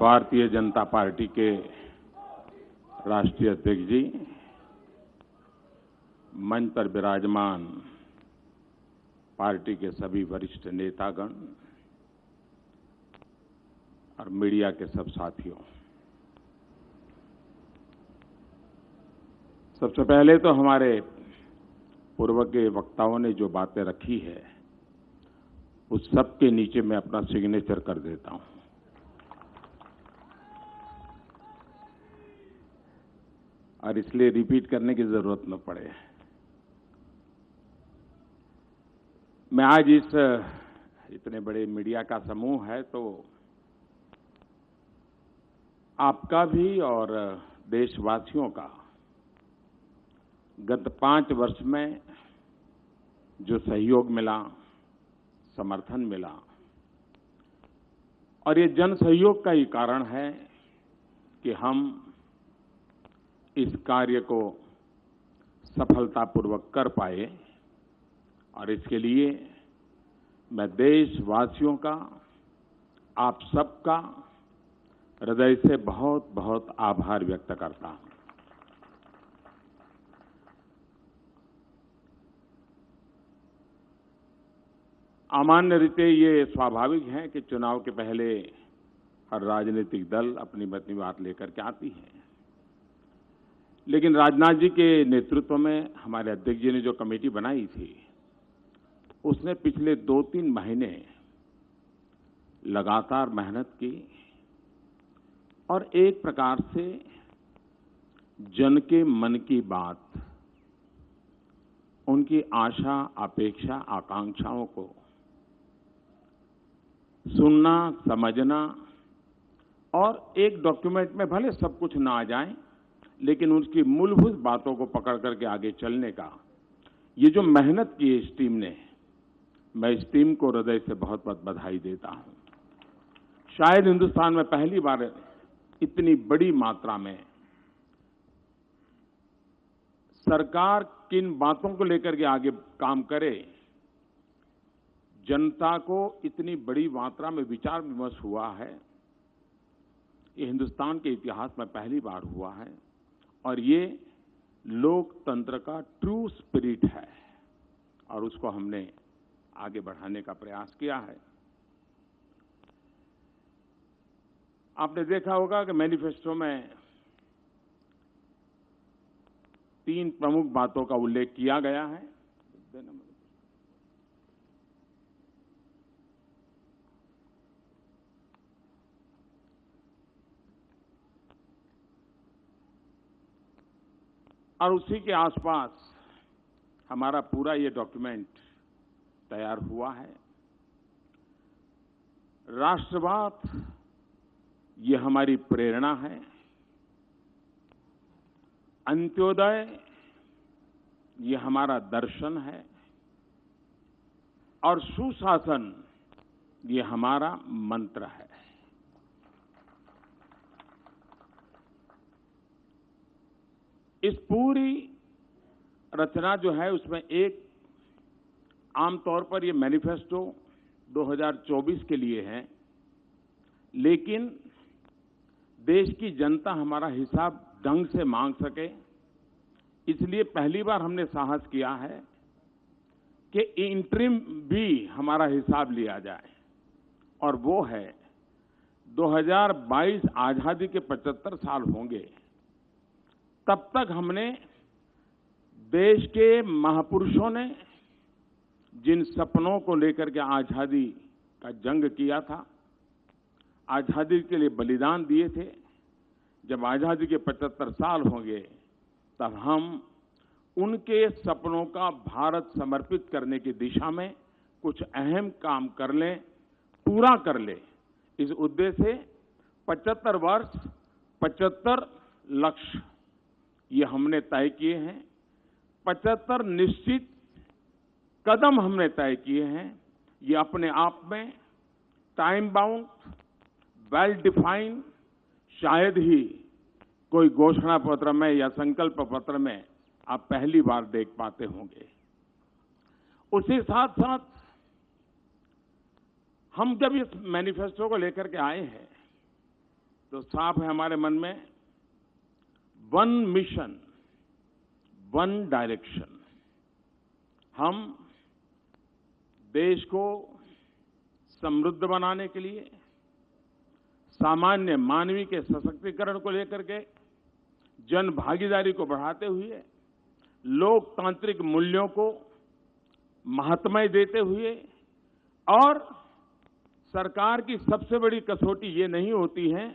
Bharatiya Janata party के राष्ट्रीय अध्यक्ष जी, मंच पर विराजमान पार्टी के सभी वरिष्ठ नेतागण और मीडिया के सब साथियों, सबसे पहले तो हमारे पूर्व के वक्ताओं ने जो बातें रखी है उस सब के नीचे मैं अपना सिग्नेचर कर देता हूं। और इसलिए रिपीट करने की जरूरत न पड़े। मैं आज इतने बड़े मीडिया का समूह है तो आपका भी और देशवासियों का गत 5 वर्ष में जो सहयोग मिला, समर्थन मिला, और ये जन सहयोग का ही कारण है कि हम इस कार्य को सफलतापूर्वक कर पाए। और इसके लिए मैं देशवासियों का, आप सबका हृदय से बहुत बहुत आभार व्यक्त करता हूं। सामान्य रीते ये स्वाभाविक है कि चुनाव के पहले हर राजनीतिक दल अपनी बात लेकर के आती है, लेकिन राजनाथ जी के नेतृत्व में हमारे अध्यक्ष जी ने जो कमेटी बनाई थी उसने पिछले 2-3 महीने लगातार मेहनत की और एक प्रकार से जन के मन की बात, उनकी आशा, अपेक्षा, आकांक्षाओं को सुनना, समझना और एक डॉक्यूमेंट में भले सब कुछ ना आ जाए लेकिन उसकी मूलभूत बातों को पकड़ करके आगे चलने का ये जो मेहनत की इस टीम ने, मैं इस टीम को हृदय से बहुत बहुत बधाई देता हूं। शायद हिंदुस्तान में पहली बार इतनी बड़ी मात्रा में सरकार किन बातों को लेकर के आगे काम करे, जनता को इतनी बड़ी मात्रा में विचार विमर्श हुआ है, ये हिंदुस्तान के इतिहास में पहली बार हुआ है। और ये लोकतंत्र का ट्रू स्पिरिट है और उसको हमने आगे बढ़ाने का प्रयास किया है। आपने देखा होगा कि मैनिफेस्टो में 3 प्रमुख बातों का उल्लेख किया गया है। और उसी के आसपास हमारा पूरा ये डॉक्यूमेंट तैयार हुआ है। राष्ट्रवाद ये हमारी प्रेरणा है, अंत्योदय ये हमारा दर्शन है और सुशासन ये हमारा मंत्र है। इस पूरी रचना जो है उसमें एक आमतौर पर ये मैनिफेस्टो 2024 के लिए है, लेकिन देश की जनता हमारा हिसाब ढंग से मांग सके, इसलिए पहली बार हमने साहस किया है कि इंटरिम भी हमारा हिसाब लिया जाए। और वो है 2022 आजादी के 75 साल होंगे, तब तक हमने देश के महापुरुषों ने जिन सपनों को लेकर के आजादी का जंग किया था, आजादी के लिए बलिदान दिए थे, जब आजादी के 75 साल होंगे तब हम उनके सपनों का भारत समर्पित करने की दिशा में कुछ अहम काम कर लें, पूरा कर लें। इस उद्देश्य से 75 वर्ष 75 लक्ष्य ये हमने तय किए हैं। 75 निश्चित कदम हमने तय किए हैं। ये अपने आप में टाइम बाउंड, वेल डिफाइंड शायद ही कोई घोषणा पत्र में या संकल्प पत्र में आप पहली बार देख पाते होंगे। उसी साथ साथ हम जब इस मैनिफेस्टो को लेकर के आए हैं तो साफ है हमारे मन में, वन मिशन वन डायरेक्शन। हम देश को समृद्ध बनाने के लिए, सामान्य मानवीय के सशक्तिकरण को लेकर के, जन भागीदारी को बढ़ाते हुए, लोकतांत्रिक मूल्यों को महात्म्य देते हुए, और सरकार की सबसे बड़ी कसौटी ये नहीं होती है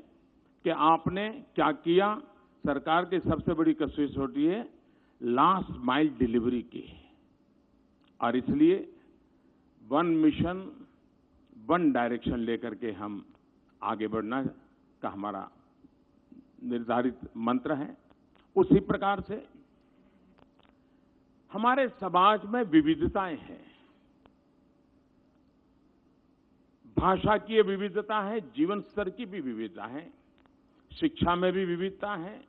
कि आपने क्या किया, सरकार की सबसे बड़ी कसौटी है लास्ट माइल डिलीवरी की। और इसलिए वन मिशन वन डायरेक्शन लेकर के हम आगे बढ़ना का हमारा निर्धारित मंत्र है। उसी प्रकार से हमारे समाज में विविधताएं हैं, भाषा की विविधता है, जीवन स्तर की भी विविधता है, शिक्षा में भी विविधता है,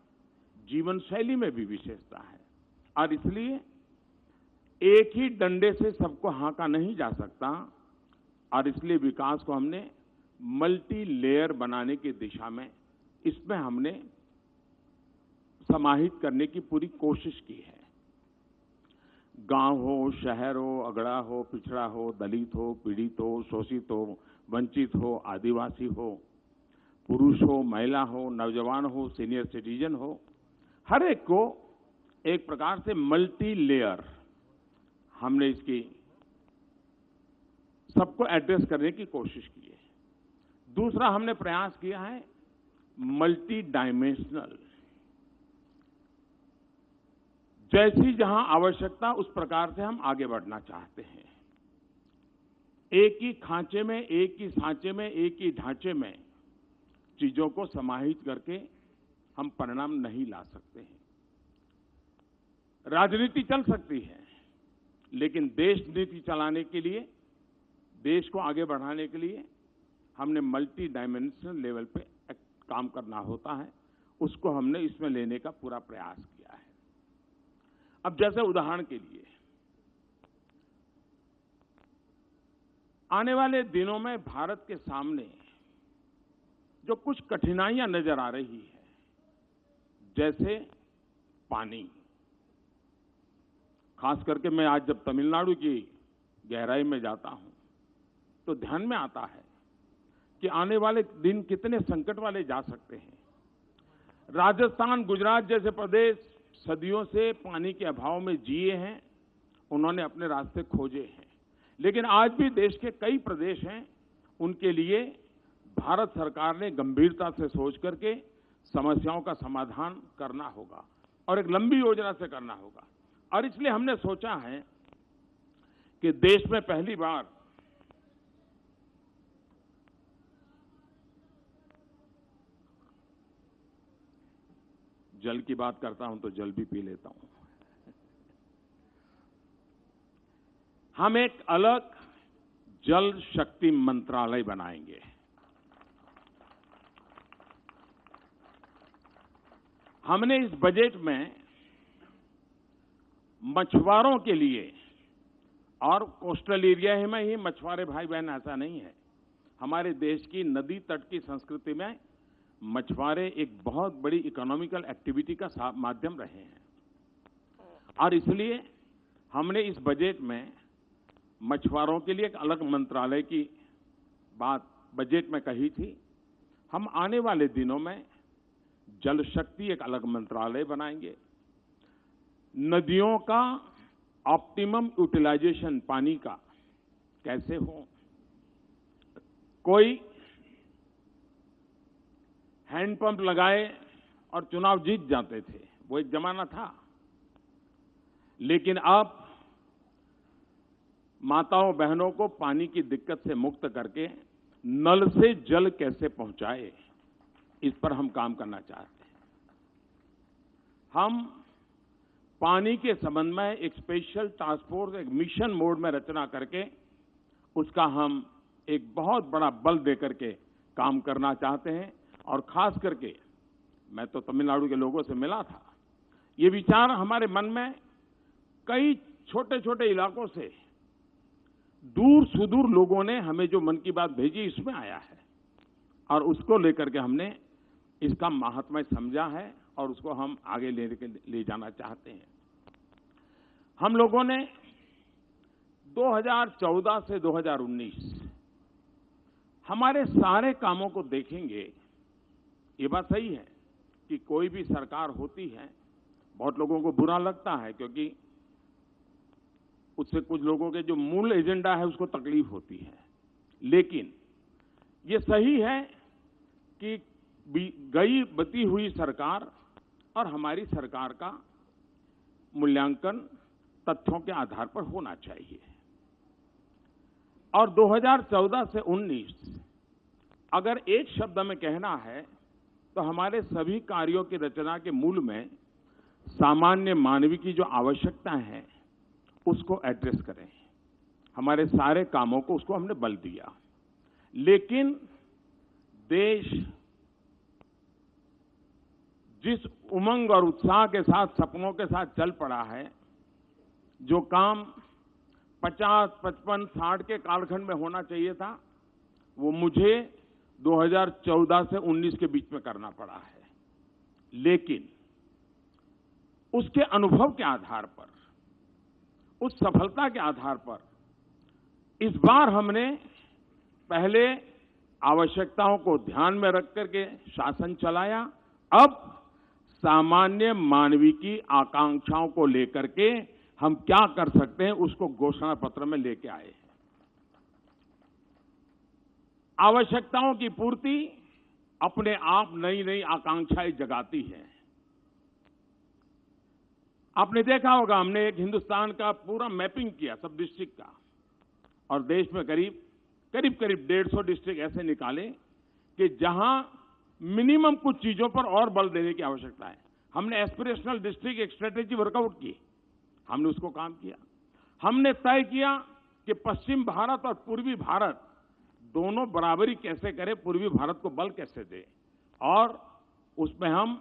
जीवन शैली में भी विशेषता है। और इसलिए एक ही डंडे से सबको हाँका नहीं जा सकता, और इसलिए विकास को हमने मल्टी लेयर बनाने की दिशा में, इसमें हमने समाहित करने की पूरी कोशिश की है। गांव हो, शहर हो, अगड़ा हो, पिछड़ा हो, दलित हो, पीड़ित हो, शोषित हो, वंचित हो, आदिवासी हो, पुरुष हो, महिला हो, नौजवान हो, सीनियर सिटीजन हो, हर एक को एक प्रकार से मल्टी लेयर हमने इसकी सबको एड्रेस करने की कोशिश की है। दूसरा हमने प्रयास किया है मल्टी डायमेंशनल, जैसी जहां आवश्यकता उस प्रकार से हम आगे बढ़ना चाहते हैं। एक ही खांचे में, एक ही सांचे में, एक ही ढांचे में चीजों को समाहित करके हम परिणाम नहीं ला सकते हैं। राजनीति चल सकती है, लेकिन देश नीति चलाने के लिए, देश को आगे बढ़ाने के लिए हमने मल्टी डायमेंशनल लेवल पे काम करना होता है। उसको हमने इसमें लेने का पूरा प्रयास किया है। अब जैसे उदाहरण के लिए, आने वाले दिनों में भारत के सामने जो कुछ कठिनाइयां नजर आ रही है, जैसे पानी, खास करके मैं आज जब तमिलनाडु की गहराई में जाता हूं तो ध्यान में आता है कि आने वाले दिन कितने संकट वाले जा सकते हैं। राजस्थान, गुजरात जैसे प्रदेश सदियों से पानी के अभाव में जिए हैं, उन्होंने अपने रास्ते खोजे हैं, लेकिन आज भी देश के कई प्रदेश हैं, उनके लिए भारत सरकार ने गंभीरता से सोच करके समस्याओं का समाधान करना होगा और एक लंबी योजना से करना होगा। और इसलिए हमने सोचा है कि देश में पहली बार जल की बात करता हूं तो जल भी पी लेता हूं। हम एक अलग जल शक्ति मंत्रालय बनाएंगे। हमने इस बजट में मछुआरों के लिए, और कोस्टल एरिया में ही मछुआरे भाई बहन ऐसा नहीं है, हमारे देश की नदी तट की संस्कृति में मछुआरे एक बहुत बड़ी इकोनॉमिकल एक्टिविटी का माध्यम रहे हैं। और इसलिए हमने इस बजट में मछुआरों के लिए एक अलग मंत्रालय की बात बजट में कही थी। हम आने वाले दिनों में जल शक्ति एक अलग मंत्रालय बनाएंगे। नदियों का ऑप्टिमम यूटिलाइजेशन पानी का कैसे हो, कोई हैंडपंप लगाए और चुनाव जीत जाते थे, वो एक जमाना था। लेकिन अब माताओं बहनों को पानी की दिक्कत से मुक्त करके नल से जल कैसे पहुंचाए, इस पर हम काम करना चाहते हैं। हम पानी के संबंध में एक स्पेशल टास्क फोर्स, एक मिशन मोड में रचना करके उसका हम एक बहुत बड़ा बल देकर के काम करना चाहते हैं। और खास करके मैं तो तमिलनाडु के लोगों से मिला था, ये विचार हमारे मन में कई छोटे छोटे इलाकों से दूर सुदूर लोगों ने हमें जो मन की बात भेजी इसमें आया है, और उसको लेकर के हमने इसका महात्म्य समझा है और उसको हम आगे ले जाना चाहते हैं। हम लोगों ने 2014 से 2019 हमारे सारे कामों को देखेंगे। ये बात सही है कि कोई भी सरकार होती है, बहुत लोगों को बुरा लगता है क्योंकि उससे कुछ लोगों के जो मूल एजेंडा है उसको तकलीफ होती है, लेकिन ये सही है कि गई बती हुई सरकार और हमारी सरकार का मूल्यांकन तथ्यों के आधार पर होना चाहिए। और 2014 से 19 अगर एक शब्द में कहना है तो हमारे सभी कार्यों की रचना के मूल में सामान्य मानवीय की जो आवश्यकता है उसको एड्रेस करें। हमारे सारे कामों को उसको हमने बल दिया, लेकिन देश जिस उमंग और उत्साह के साथ, सपनों के साथ चल पड़ा है, जो काम 50, 55, 60 के कालखंड में होना चाहिए था, वो मुझे 2014 से 19 के बीच में करना पड़ा है। लेकिन उसके अनुभव के आधार पर, उस सफलता के आधार पर इस बार हमने पहले आवश्यकताओं को ध्यान में रख करके शासन चलाया, अब सामान्य मानवीय की आकांक्षाओं को लेकर के हम क्या कर सकते हैं उसको घोषणा पत्र में लेके आए हैं। आवश्यकताओं की पूर्ति अपने आप नई नई आकांक्षाएं जगाती है। आपने देखा होगा, हमने एक हिंदुस्तान का पूरा मैपिंग किया सब डिस्ट्रिक्ट का, और देश में करीब 150 डिस्ट्रिक्ट ऐसे निकाले कि जहां मिनिमम कुछ चीजों पर और बल देने की आवश्यकता है। हमने एस्पिरेशनल डिस्ट्रिक्ट एक स्ट्रेटेजी वर्कआउट की, हमने उसको काम किया। हमने तय किया कि पश्चिम भारत और पूर्वी भारत दोनों बराबरी कैसे करें, पूर्वी भारत को बल कैसे दे, और उसमें हम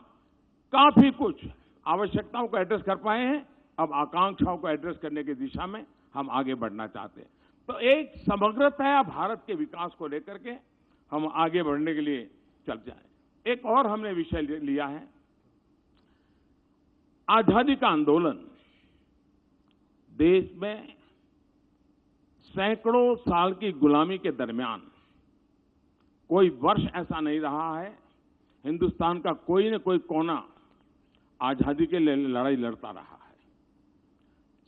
काफी कुछ आवश्यकताओं को एड्रेस कर पाए हैं। अब आकांक्षाओं को एड्रेस करने की दिशा में हम आगे बढ़ना चाहते हैं। तो एक समग्रतया भारत के विकास को लेकर के हम आगे बढ़ने के लिए चल जाएं। एक और हमने विषय लिया है, आजादी का आंदोलन। देश में सैकड़ों साल की गुलामी के दरमियान कोई वर्ष ऐसा नहीं रहा है हिंदुस्तान का कोई न कोई कोना आजादी के लिए लड़ाई लड़ता रहा है।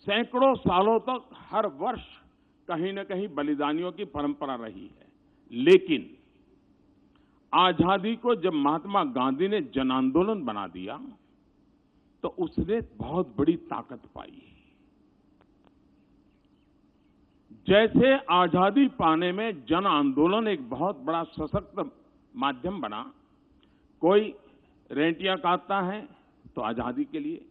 सैकड़ों सालों तक हर वर्ष कहीं न कहीं बलिदानियों की परंपरा रही है। लेकिन आजादी को जब महात्मा गांधी ने जन आंदोलन बना दिया तो उसने बहुत बड़ी ताकत पाई। जैसे आजादी पाने में जन आंदोलन एक बहुत बड़ा सशक्त माध्यम बना, कोई रेंटियां काटता है तो आजादी के लिए,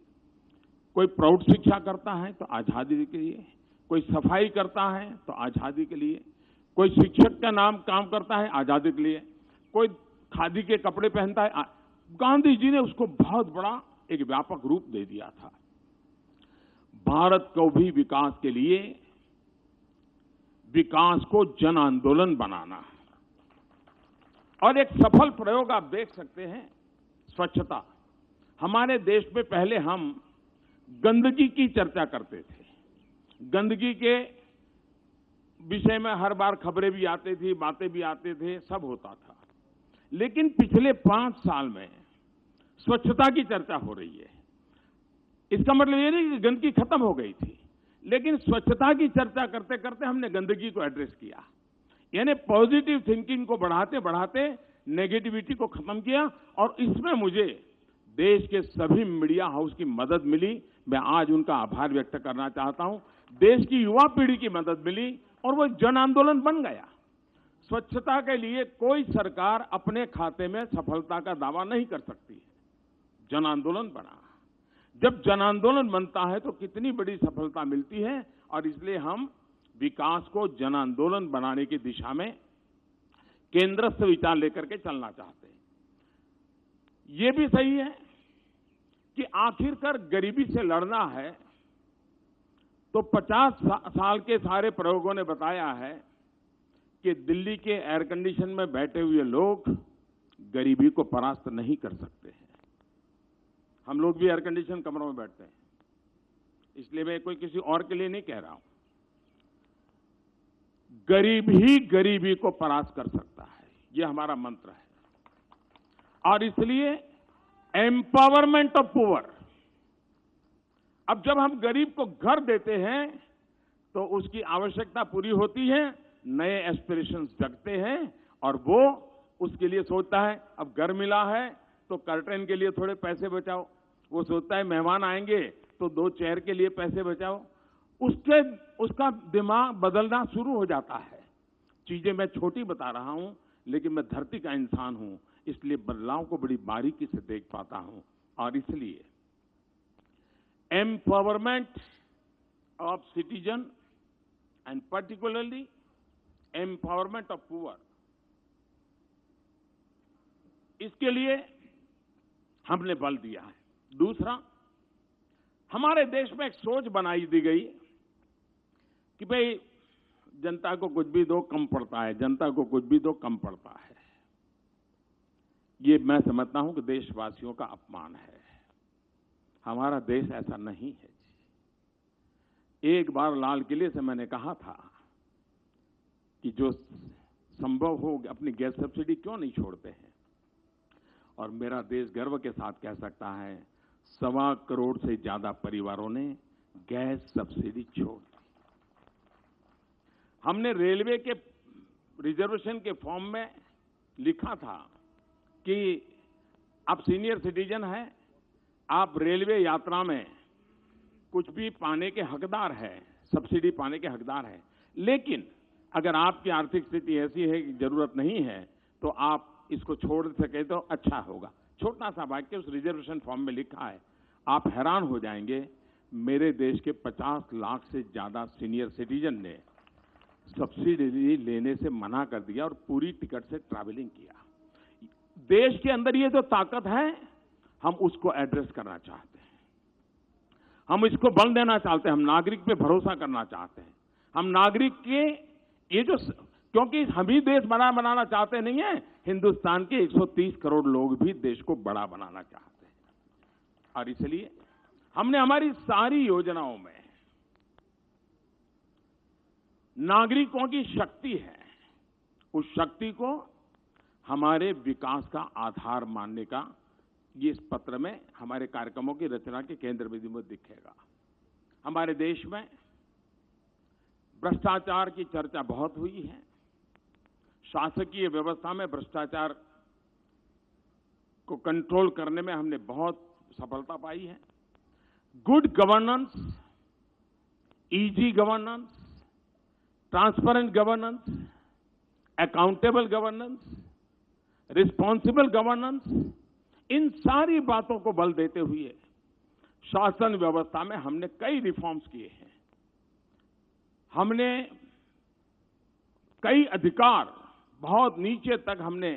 कोई प्रौढ़ शिक्षा करता है तो आजादी के लिए, कोई सफाई करता है तो आजादी के लिए, कोई शिक्षक का नाम काम करता है आजादी के लिए, कोई खादी के कपड़े पहनता है। गांधी जी ने उसको बहुत बड़ा एक व्यापक रूप दे दिया था। भारत को भी विकास के लिए विकास को जन आंदोलन बनाना, और एक सफल प्रयोग आप देख सकते हैं, स्वच्छता। हमारे देश में पहले हम गंदगी की चर्चा करते थे, गंदगी के विषय में हर बार खबरें भी आती थी, बातें भी आते थे, सब होता था। लेकिन पिछले 5 साल में स्वच्छता की चर्चा हो रही है। इसका मतलब ये नहीं कि गंदगी खत्म हो गई थी, लेकिन स्वच्छता की चर्चा करते करते हमने गंदगी को एड्रेस किया, यानी पॉजिटिव थिंकिंग को बढ़ाते बढ़ाते नेगेटिविटी को खत्म किया। और इसमें मुझे देश के सभी मीडिया हाउस की मदद मिली, मैं आज उनका आभार व्यक्त करना चाहता हूं। देश की युवा पीढ़ी की मदद मिली और वो जन आंदोलन बन गया। स्वच्छता के लिए कोई सरकार अपने खाते में सफलता का दावा नहीं कर सकती है, जन आंदोलन बना। जब जन आंदोलन बनता है तो कितनी बड़ी सफलता मिलती है, और इसलिए हम विकास को जन आंदोलन बनाने की दिशा में केंद्रस्थ विचार लेकर के चलना चाहते हैं। ये भी सही है कि आखिरकार गरीबी से लड़ना है तो 50 साल के सारे प्रयोगों ने बताया है कि दिल्ली के एयर कंडीशन में बैठे हुए लोग गरीबी को परास्त नहीं कर सकते हैं। हम लोग भी एयर कंडीशन कमरों में बैठते हैं, इसलिए मैं कोई किसी और के लिए नहीं कह रहा हूं। गरीब ही गरीबी को परास्त कर सकता है, यह हमारा मंत्र है। और इसलिए एम्पावरमेंट ऑफ पुअर, अब जब हम गरीब को घर देते हैं तो उसकी आवश्यकता पूरी होती है, नए एस्पिरेशंस जगते हैं और वो उसके लिए सोचता है अब घर मिला है तो कर्टेन के लिए थोड़े पैसे बचाओ, वो सोचता है मेहमान आएंगे तो 2 चेयर के लिए पैसे बचाओ। उसका दिमाग बदलना शुरू हो जाता है। चीजें मैं छोटी बता रहा हूं, लेकिन मैं धरती का इंसान हूं, इसलिए बदलाव को बड़ी बारीकी से देख पाता हूं। और इसलिए empowerment of citizen and particularly empowerment of poor, इसके लिए हमने बल दिया है। दूसरा, हमारे देश में एक सोच बनाई दी गई कि भाई जनता को कुछ भी दो कम पड़ता है, जनता को कुछ भी दो कम पड़ता है। ये मैं समझता हूं कि देशवासियों का अपमान है। हमारा देश ऐसा नहीं है। एक बार लाल किले से मैंने कहा था कि जो संभव हो अपनी गैस सब्सिडी क्यों नहीं छोड़ते हैं, और मेरा देश गर्व के साथ कह सकता है 1.25 करोड़ से ज्यादा परिवारों ने गैस सब्सिडी छोड़ दी। हमने रेलवे के रिजर्वेशन के फॉर्म में लिखा था कि आप सीनियर सिटीजन हैं, आप रेलवे यात्रा में कुछ भी पाने के हकदार हैं, सब्सिडी पाने के हकदार हैं, लेकिन अगर आपकी आर्थिक स्थिति ऐसी है कि जरूरत नहीं है तो आप इसको छोड़ सके तो अच्छा होगा। छोटा सा वाक्य उस रिजर्वेशन फॉर्म में लिखा है। आप हैरान हो जाएंगे, मेरे देश के 50 लाख से ज्यादा सीनियर सिटीजन ने सब्सिडी लेने से मना कर दिया और पूरी टिकट से ट्रैवलिंग किया। देश के अंदर ये जो ताकत है, हम उसको एड्रेस करना चाहते हैं, हम इसको बल देना चाहते हैं, हम नागरिक पे भरोसा करना चाहते हैं। हम नागरिक के ये जो, क्योंकि हम ही देश बड़ा बनाना चाहते नहीं है, हिंदुस्तान के 130 करोड़ लोग भी देश को बड़ा बनाना चाहते हैं। और इसलिए हमने हमारी सारी योजनाओं में नागरिकों की शक्ति है, उस शक्ति को हमारे विकास का आधार मानने का ये इस पत्र में हमारे कार्यक्रमों की रचना के केंद्र बिंदु में दिखेगा। हमारे देश में भ्रष्टाचार की चर्चा बहुत हुई है। शासकीय व्यवस्था में भ्रष्टाचार को कंट्रोल करने में हमने बहुत सफलता पाई है। Good governance, easy governance, transparent governance, accountable governance, responsible governance, इन सारी बातों को बल देते हुए शासन व्यवस्था में हमने कई रिफॉर्म्स किए हैं। हमने कई अधिकार बहुत नीचे तक हमने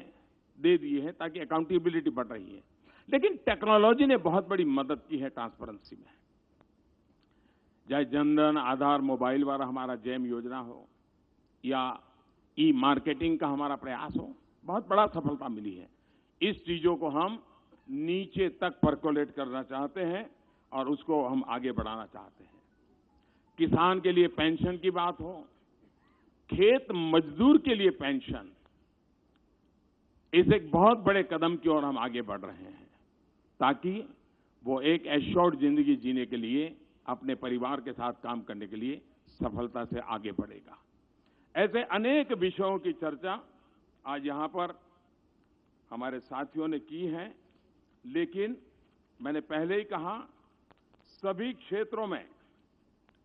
दे दिए हैं ताकि अकाउंटेबिलिटी बढ़ रही है। लेकिन टेक्नोलॉजी ने बहुत बड़ी मदद की है ट्रांसपेरेंसी में। चाहे जनधन, आधार, मोबाइल वाला हमारा जैम योजना हो या ई मार्केटिंग का हमारा प्रयास हो, बहुत बड़ा सफलता मिली है। इस चीजों को हम नीचे तक परकोलेट करना चाहते हैं और उसको हम आगे बढ़ाना चाहते हैं। किसान के लिए पेंशन की बात हो, खेत मजदूर के लिए पेंशन, इस एक बहुत बड़े कदम की ओर हम आगे बढ़ रहे हैं ताकि वो एक एश्योर्ड जिंदगी जीने के लिए, अपने परिवार के साथ काम करने के लिए सफलता से आगे बढ़ेगा। ऐसे अनेक विषयों की चर्चा आज यहां पर हमारे साथियों ने की है, लेकिन मैंने पहले ही कहा, सभी क्षेत्रों में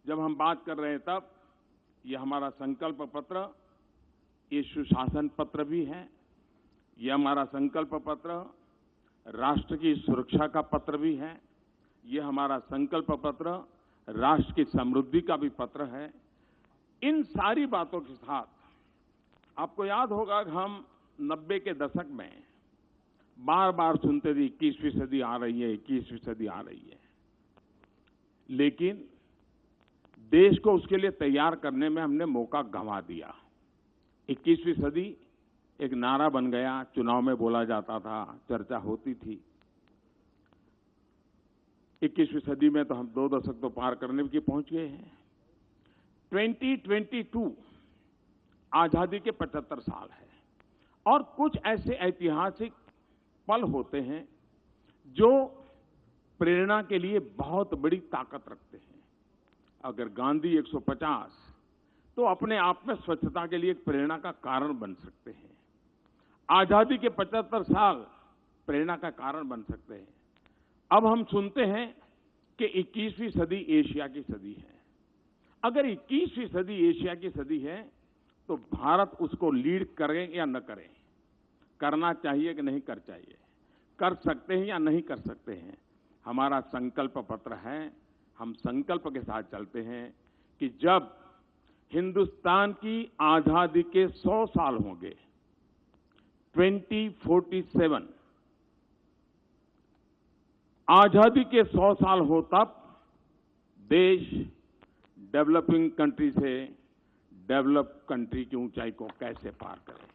जब हम बात कर रहे हैं तब ये हमारा संकल्प पत्र, ये सुशासन पत्र भी है, ये हमारा संकल्प पत्र राष्ट्र की सुरक्षा का पत्र भी है, ये हमारा संकल्प पत्र राष्ट्र की समृद्धि का भी पत्र है। इन सारी बातों के साथ आपको याद होगा कि हम 90 के दशक में बार बार सुनते थे 21वीं सदी आ रही है, 21वीं सदी आ रही है, लेकिन देश को उसके लिए तैयार करने में हमने मौका गंवा दिया। 21वीं सदी एक नारा बन गया, चुनाव में बोला जाता था, चर्चा होती थी। 21वीं सदी में तो हम 2 दशक तो पार करने की पहुंच गए हैं। 2022 आजादी के 75 साल है और कुछ ऐसे ऐतिहासिक पल होते हैं जो प्रेरणा के लिए बहुत बड़ी ताकत रखते हैं। अगर गांधी 150 तो अपने आप में स्वच्छता के लिए एक प्रेरणा का कारण बन सकते हैं। आजादी के 75 साल प्रेरणा का कारण बन सकते हैं। अब हम सुनते हैं कि 21वीं सदी एशिया की सदी है। अगर 21वीं सदी एशिया की सदी है तो भारत उसको लीड करे या न करे, करना चाहिए कि नहीं कर चाहिए, कर सकते हैं या नहीं कर सकते हैं, हमारा संकल्प पत्र है। हम संकल्प के साथ चलते हैं कि जब हिंदुस्तान की आजादी के 100 साल होंगे, 2047 आजादी के 100 साल हो, तब देश डेवलपिंग कंट्री से डेवलप कंट्री की ऊंचाई को कैसे पार करे।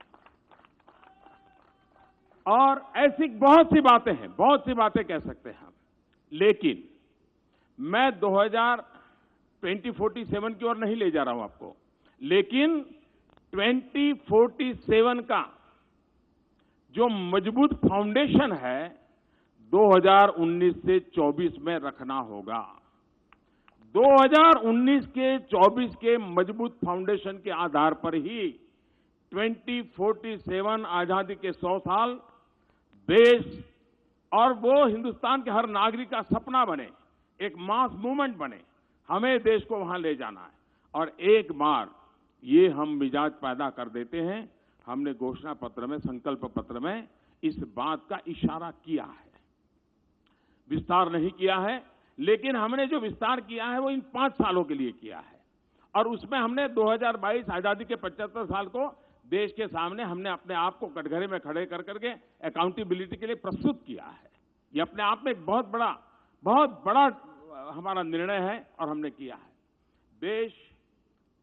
और ऐसी बहुत सी बातें हैं, बहुत सी बातें कह सकते हैं हम, लेकिन मैं 2047 की ओर नहीं ले जा रहा हूं आपको, लेकिन 2047 का जो मजबूत फाउंडेशन है 2019 से 24 में रखना होगा। 2019 के 24 के मजबूत फाउंडेशन के आधार पर ही 2047 आजादी के 100 साल देश और वो हिंदुस्तान के हर नागरिक का सपना बने, एक मास मूवमेंट बने। हमें देश को वहां ले जाना है और एक बार ये हम मिजाज पैदा कर देते हैं। हमने घोषणा पत्र में, संकल्प पत्र में इस बात का इशारा किया है, विस्तार नहीं किया है, लेकिन हमने जो विस्तार किया है वो इन 5 सालों के लिए किया है। और उसमें हमने 2022 आजादी के 75 साल को देश के सामने हमने अपने आप को कटघरे में खड़े कर करके अकाउंटेबिलिटी के लिए प्रस्तुत किया है। ये अपने आप में एक बहुत बड़ा हमारा निर्णय है और हमने किया है। देश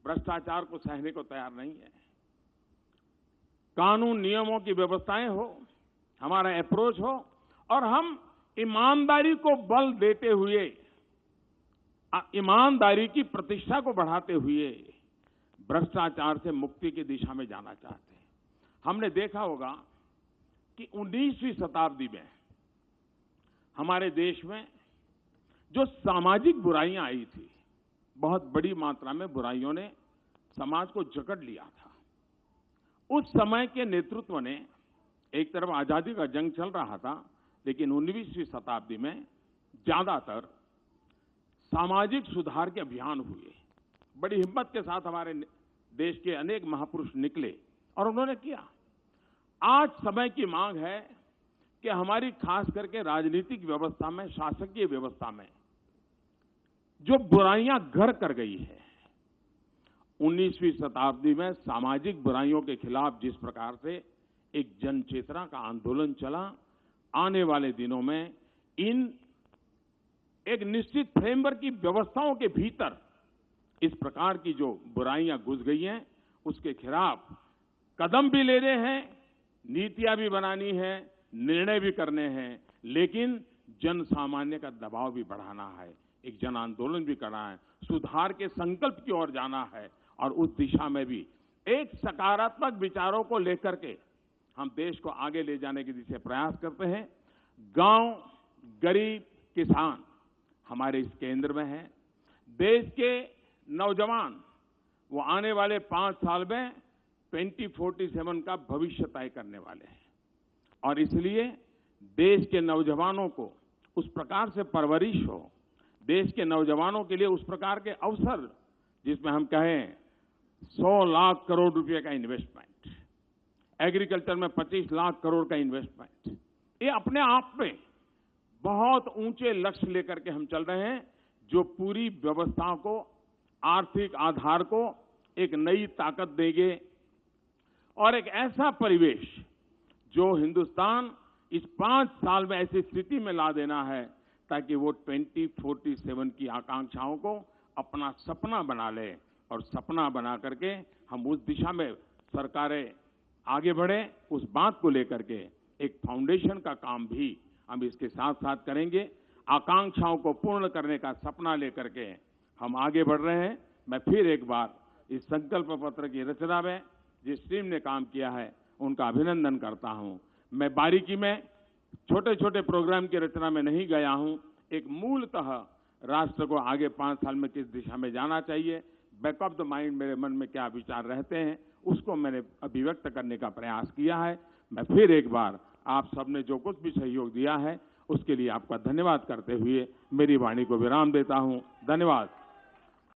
भ्रष्टाचार को सहने को तैयार नहीं है। कानून नियमों की व्यवस्थाएं हो, हमारा अप्रोच हो और हम ईमानदारी को बल देते हुए, ईमानदारी की प्रतिष्ठा को बढ़ाते हुए भ्रष्टाचार से मुक्ति की दिशा में जाना चाहते हैं। हमने देखा होगा कि 19वीं शताब्दी में हमारे देश में जो सामाजिक बुराइयां आई थी, बहुत बड़ी मात्रा में बुराइयों ने समाज को जकड़ लिया था। उस समय के नेतृत्व ने, एक तरफ आजादी का जंग चल रहा था, लेकिन 19वीं शताब्दी में ज्यादातर सामाजिक सुधार के अभियान हुए। बड़ी हिम्मत के साथ हमारे देश के अनेक महापुरुष निकले और उन्होंने किया। आज समय की मांग है कि हमारी खास करके राजनीतिक व्यवस्था में, शासकीय व्यवस्था में जो बुराइयां घर कर गई है, 19वीं शताब्दी में सामाजिक बुराइयों के खिलाफ जिस प्रकार से एक जन चेतना का आंदोलन चला, आने वाले दिनों में इन एक निश्चित फ्रेमवर्क की व्यवस्थाओं के भीतर इस प्रकार की जो बुराइयां घुस गई हैं, उसके खिलाफ कदम भी लेने हैं, नीतियां भी बनानी है, निर्णय भी करने हैं, लेकिन जन सामान्य का दबाव भी बढ़ाना है, एक जन आंदोलन भी करना है, सुधार के संकल्प की ओर जाना है और उस दिशा में भी एक सकारात्मक विचारों को लेकर के हम देश को आगे ले जाने की दिशा प्रयास करते हैं। गांव, गरीब, किसान हमारे इस केंद्र में है। देश के नौजवान वो आने वाले 5 साल में 2047 का भविष्य तय करने वाले हैं और इसलिए देश के नौजवानों को उस प्रकार से परवरिश हो, देश के नौजवानों के लिए उस प्रकार के अवसर, जिसमें हम कहें 100 लाख करोड़ रुपए का इन्वेस्टमेंट, एग्रीकल्चर में 25 लाख करोड़ का इन्वेस्टमेंट, ये अपने आप में बहुत ऊंचे लक्ष्य लेकर के हम चल रहे हैं, जो पूरी व्यवस्था को, आर्थिक आधार को एक नई ताकत देंगे और एक ऐसा परिवेश जो हिंदुस्तान इस 5 साल में ऐसी स्थिति में ला देना है ताकि वो 2047 की आकांक्षाओं को अपना सपना बना ले और सपना बना करके हम उस दिशा में सरकारें आगे बढ़े, उस बात को लेकर के एक फाउंडेशन का काम भी हम इसके साथ साथ करेंगे। आकांक्षाओं को पूर्ण करने का सपना लेकर के हम आगे बढ़ रहे हैं। मैं फिर एक बार इस संकल्प पत्र की रचना में जिस टीम ने काम किया है उनका अभिनंदन करता हूं। मैं बारीकी में छोटे छोटे प्रोग्राम की रचना में नहीं गया हूं। एक मूलतः राष्ट्र को आगे 5 साल में किस दिशा में जाना चाहिए, बैक ऑफ द माइंड मेरे मन में क्या विचार रहते हैं, उसको मैंने अभिव्यक्त करने का प्रयास किया है। मैं फिर एक बार आप सबने जो कुछ भी सहयोग दिया है उसके लिए आपका धन्यवाद करते हुए मेरी वाणी को विराम देता हूं। धन्यवाद।